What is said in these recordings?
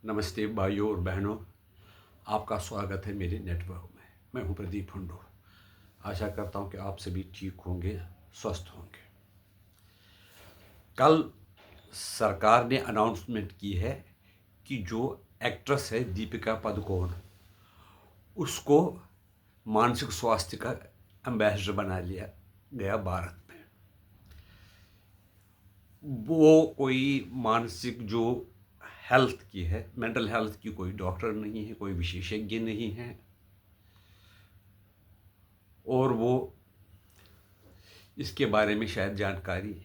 नमस्ते भाइयों और बहनों, आपका स्वागत है मेरे नेटवर्क में। मैं हूं प्रदीप हुंडो। आशा करता हूं कि आप सभी ठीक होंगे, स्वस्थ होंगे। कल सरकार ने अनाउंसमेंट की है कि जो एक्ट्रेस है दीपिका पादुकोण, उसको मानसिक स्वास्थ्य का एम्बेसडर बना लिया गया भारत में। वो कोई मानसिक जो हेल्थ की है, मेंटल हेल्थ की कोई डॉक्टर नहीं है, कोई विशेषज्ञ नहीं है, और वो इसके बारे में शायद जानकारी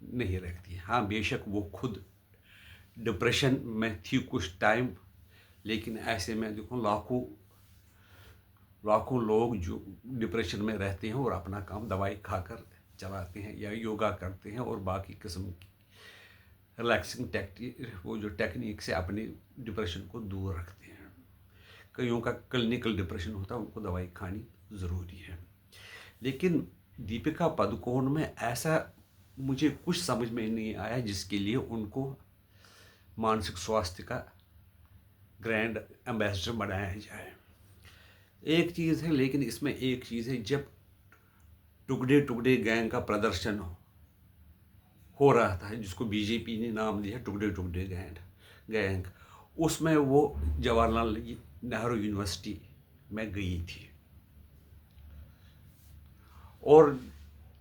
नहीं रखती। हाँ, बेशक वो खुद डिप्रेशन में थी कुछ टाइम, लेकिन ऐसे में देखो लाखों लाखों लोग जो डिप्रेशन में रहते हैं और अपना काम दवाई खाकर चलाते हैं या योगा करते हैं और बाकी किस्म की रिलैक्सिंग टेक्निक, वो जो टेक्निक से अपने डिप्रेशन को दूर रखते हैं। कईयों का क्लिनिकल डिप्रेशन होता है, उनको दवाई खानी ज़रूरी है। लेकिन दीपिका पादुकोण में ऐसा मुझे कुछ समझ में नहीं आया जिसके लिए उनको मानसिक स्वास्थ्य का ग्रैंड एम्बेसडर बनाया जाए। एक चीज़ है, लेकिन इसमें एक चीज़ है, जब टुकड़े टुकड़े गैंग का प्रदर्शन हो रहा था, जिसको बीजेपी ने नाम दिया टुकड़े टुकड़े गैंग, उसमें वो जवाहरलाल नेहरू यूनिवर्सिटी में गई थी और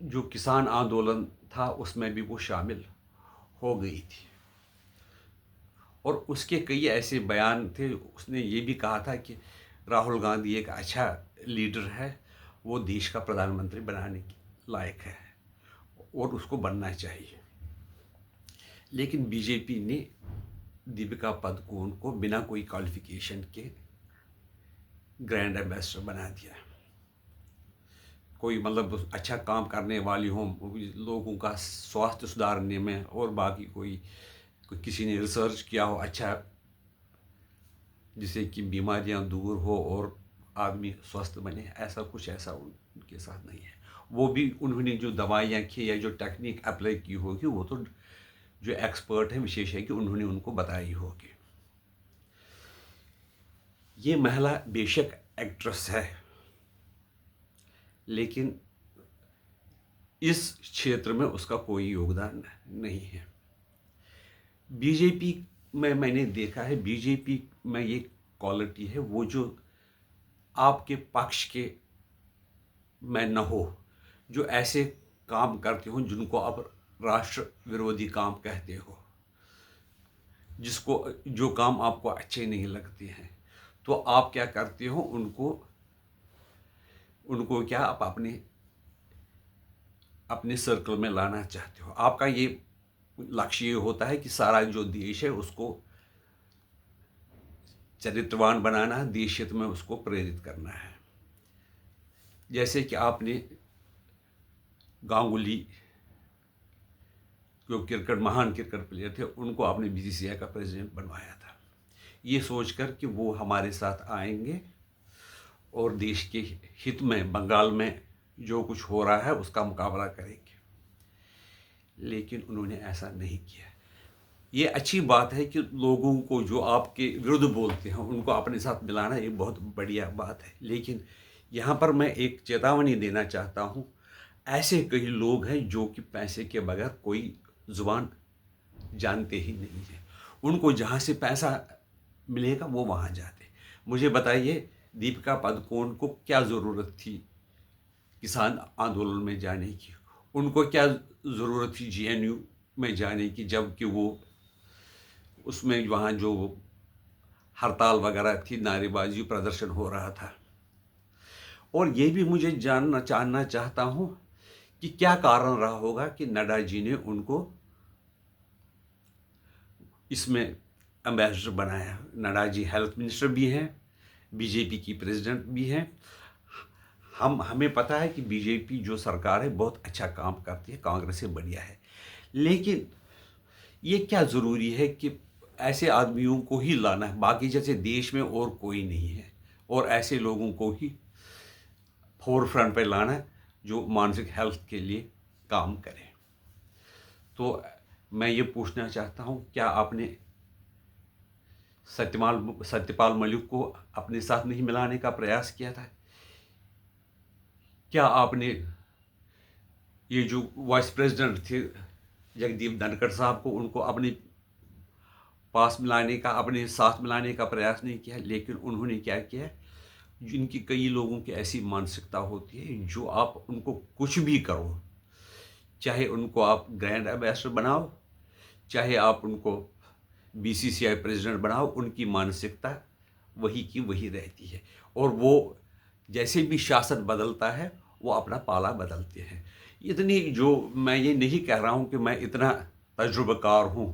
जो किसान आंदोलन था उसमें भी वो शामिल हो गई थी। और उसके कई ऐसे बयान थे, उसने ये भी कहा था कि राहुल गांधी एक अच्छा लीडर है, वो देश का प्रधानमंत्री बनाने के लायक है और उसको बनना चाहिए। लेकिन बीजेपी ने दीपिका पादुकोण को बिना कोई क्वालिफिकेशन के ग्रैंड एम्बेसडर बना दिया। कोई मतलब अच्छा काम करने वाली हो, लोगों का स्वास्थ्य सुधारने में, और बाकी कोई किसी ने रिसर्च किया हो अच्छा, जिससे कि बीमारियां दूर हो और आदमी स्वस्थ बने, ऐसा उनके साथ नहीं है। वो भी उन्होंने जो दवाइयाँ की या जो टेक्निक अप्लाई की होगी, वो तो जो एक्सपर्ट है, विशेषज्ञ, उन्होंने उनको बताई होगी। ये महिला बेशक एक्ट्रेस है, लेकिन इस क्षेत्र में उसका कोई योगदान नहीं है। बीजेपी में मैंने देखा है, बीजेपी में ये क्वालिटी है, वो जो आपके पक्ष के में न हो, जो ऐसे काम करते हो जिनको आप राष्ट्र विरोधी काम कहते हो, जिसको जो काम आपको अच्छे नहीं लगते हैं, तो आप क्या करते हो, उनको उनको क्या आप अपने अपने सर्कल में लाना चाहते हो। आपका ये लक्ष्य ये होता है कि सारा जो देश है उसको चरित्रवान बनाना है, देश हित में उसको प्रेरित करना है। जैसे कि आपने गांगुली, जो महान क्रिकेट प्लेयर थे, उनको आपने बीसीसीआई का प्रेसिडेंट बनवाया था, ये सोचकर कि वो हमारे साथ आएंगे और देश के हित में बंगाल में जो कुछ हो रहा है उसका मुकाबला करेंगे। लेकिन उन्होंने ऐसा नहीं किया। ये अच्छी बात है कि लोगों को जो आपके विरुद्ध बोलते हैं उनको अपने साथ मिलाना, ये बहुत बढ़िया बात है। लेकिन यहाँ पर मैं एक चेतावनी देना चाहता हूँ, ऐसे कई लोग हैं जो कि पैसे के बगैर कोई जुबान जानते ही नहीं है। उनको जहाँ से पैसा मिलेगा वो वहाँ जाते। मुझे बताइए, दीपिका पादुकोण को क्या ज़रूरत थी किसान आंदोलन में जाने की? उनको क्या ज़रूरत थी जेएनयू में जाने की, जबकि वो उसमें वहाँ जो हड़ताल वगैरह थी, नारेबाजी प्रदर्शन हो रहा था। और ये भी मुझे जानना चाहता हूँ कि क्या कारण रहा होगा कि नड्डा जी ने उनको इसमें एम्बेसडर बनाया। नड्डा जी हेल्थ मिनिस्टर भी हैं, बीजेपी की प्रेसिडेंट भी हैं। हमें पता है कि बीजेपी जो सरकार है बहुत अच्छा काम करती है, कांग्रेस से बढ़िया है। लेकिन ये क्या ज़रूरी है कि ऐसे आदमियों को ही लाना है, बाकी जैसे देश में और कोई नहीं है, और ऐसे लोगों को ही फोर फ्रंट पे लाना है जो मानसिक हेल्थ के लिए काम करें। तो मैं ये पूछना चाहता हूँ, क्या आपने सत्यपाल मलिक को अपने साथ नहीं मिलाने का प्रयास किया था? क्या आपने ये जो वाइस प्रेसिडेंट थे जगदीप धनखड़ साहब को, उनको अपने पास मिलाने का, अपने साथ मिलाने का प्रयास नहीं किया? लेकिन उन्होंने क्या किया, जिनकी कई लोगों की ऐसी मानसिकता होती है, जो आप उनको कुछ भी करो, चाहे उनको आप ग्रैंड एम्बेसडर बनाओ, चाहे आप उनको बीसीसीआई प्रेसिडेंट बनाओ, उनकी मानसिकता वही की वही रहती है। और वो जैसे भी शासन बदलता है वो अपना पाला बदलते हैं। इतनी जो मैं ये नहीं कह रहा हूँ कि मैं इतना तजुर्बाकार हूँ,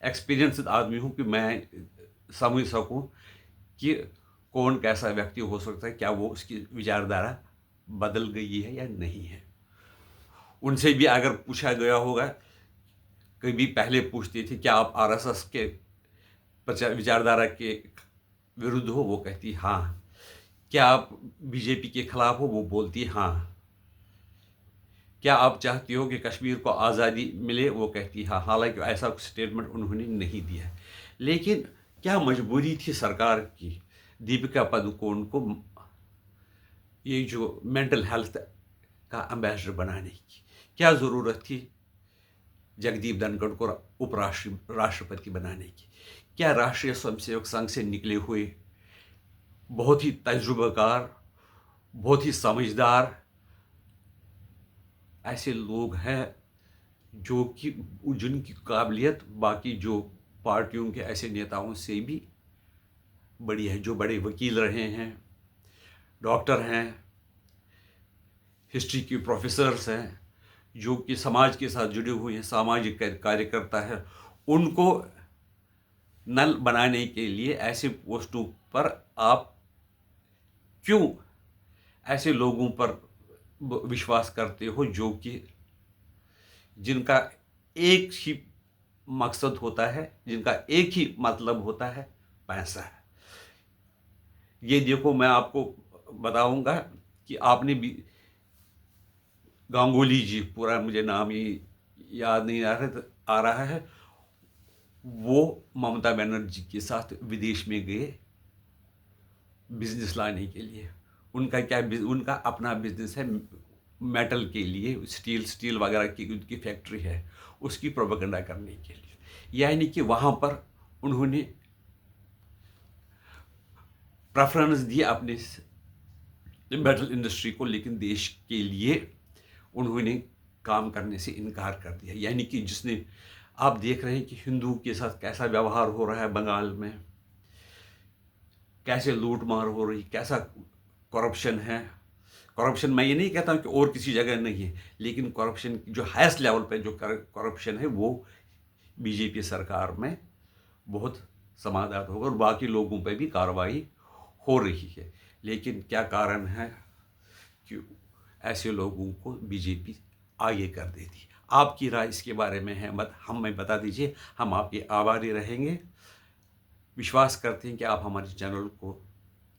एक्सपीरियंस्ड आदमी हूँ कि मैं समझ सकूँ कि कौन कैसा व्यक्ति हो सकता है, क्या वो उसकी विचारधारा बदल गई है या नहीं है। उनसे भी अगर पूछा गया होगा, कभी पहले पूछते थे क्या आप आरएसएस के विचारधारा के विरुद्ध हो, वो कहती हाँ। क्या आप बीजेपी के खिलाफ हो, वो बोलती हाँ। क्या आप चाहती हो कि कश्मीर को आज़ादी मिले, वो कहती हाँ। हालांकि ऐसा स्टेटमेंट उन्होंने नहीं दिया। लेकिन क्या मजबूरी थी सरकार की दीपिका पादुकोण को ये जो मेंटल हेल्थ का एम्बेसडर बनाने की? क्या ज़रूरत थी जगदीप धनखड़ को राष्ट्रपति बनाने की? क्या राष्ट्रीय स्वयंसेवक संघ से निकले हुए बहुत ही तजुर्बाकार, बहुत ही समझदार ऐसे लोग हैं जो कि जिनकी काबिलियत बाकी जो पार्टियों के ऐसे नेताओं से भी बड़ी है, जो बड़े वकील रहे हैं, डॉक्टर हैं, हिस्ट्री के प्रोफेसर्स हैं, जो कि समाज के साथ जुड़े हुए हैं, सामाजिक कार्यकर्ता है, उनको नल बनाने के लिए ऐसे पोस्टों पर आप क्यों ऐसे लोगों पर विश्वास करते हो, जो कि जिनका एक ही मकसद होता है, जिनका एक ही मतलब होता है पैसा है। ये देखो, मैं आपको बताऊंगा कि आपने भी गांगुली जी, पूरा मुझे नाम ही याद नहीं आ रहा है, वो ममता बनर्जी के साथ विदेश में गए बिजनेस लाने के लिए। उनका क्या, उनका अपना बिजनेस है मेटल के लिए, स्टील वगैरह की उनकी फैक्ट्री है, उसकी प्रोपेगेंडा करने के लिए। यानी कि वहाँ पर उन्होंने प्रेफरेंस दी अपने मेटल इंडस्ट्री को, लेकिन देश के लिए उन्होंने काम करने से इनकार कर दिया। यानी कि जिसने, आप देख रहे हैं कि हिंदू के साथ कैसा व्यवहार हो रहा है बंगाल में, कैसे लूट मार हो रही, कैसा करप्शन है। करप्शन मैं ये नहीं कहता हूँ कि और किसी जगह नहीं है, लेकिन करप्शन जो हाईएस्ट लेवल पे जो करप्शन है वो बीजेपी सरकार में बहुत समाधान होगा, और बाकी लोगों पे भी कार्रवाई हो रही है। लेकिन क्या कारण है कि ऐसे लोगों को बीजेपी आगे कर देती? आपकी राय इसके बारे में है हमें बता दीजिए, हम आपके आभारी रहेंगे। विश्वास करते हैं कि आप हमारे चैनल को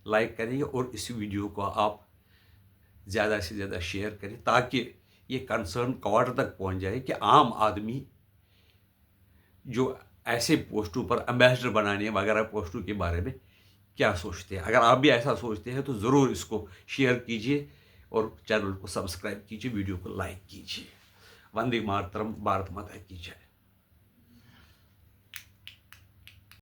लाइक करेंगे और इस वीडियो को आप ज़्यादा से ज़्यादा शेयर करें, ताकि ये कंसर्न क्वार्टर तक पहुंच जाए कि आम आदमी जो ऐसे पोस्टों पर एम्बेसडर बनाने वगैरह पोस्टों के बारे में क्या सोचते हैं। अगर आप भी ऐसा सोचते हैं तो ज़रूर इसको शेयर कीजिए और चैनल को सब्सक्राइब कीजिए, वीडियो को लाइक कीजिए। वंदे मातरम, भारत माता की जय।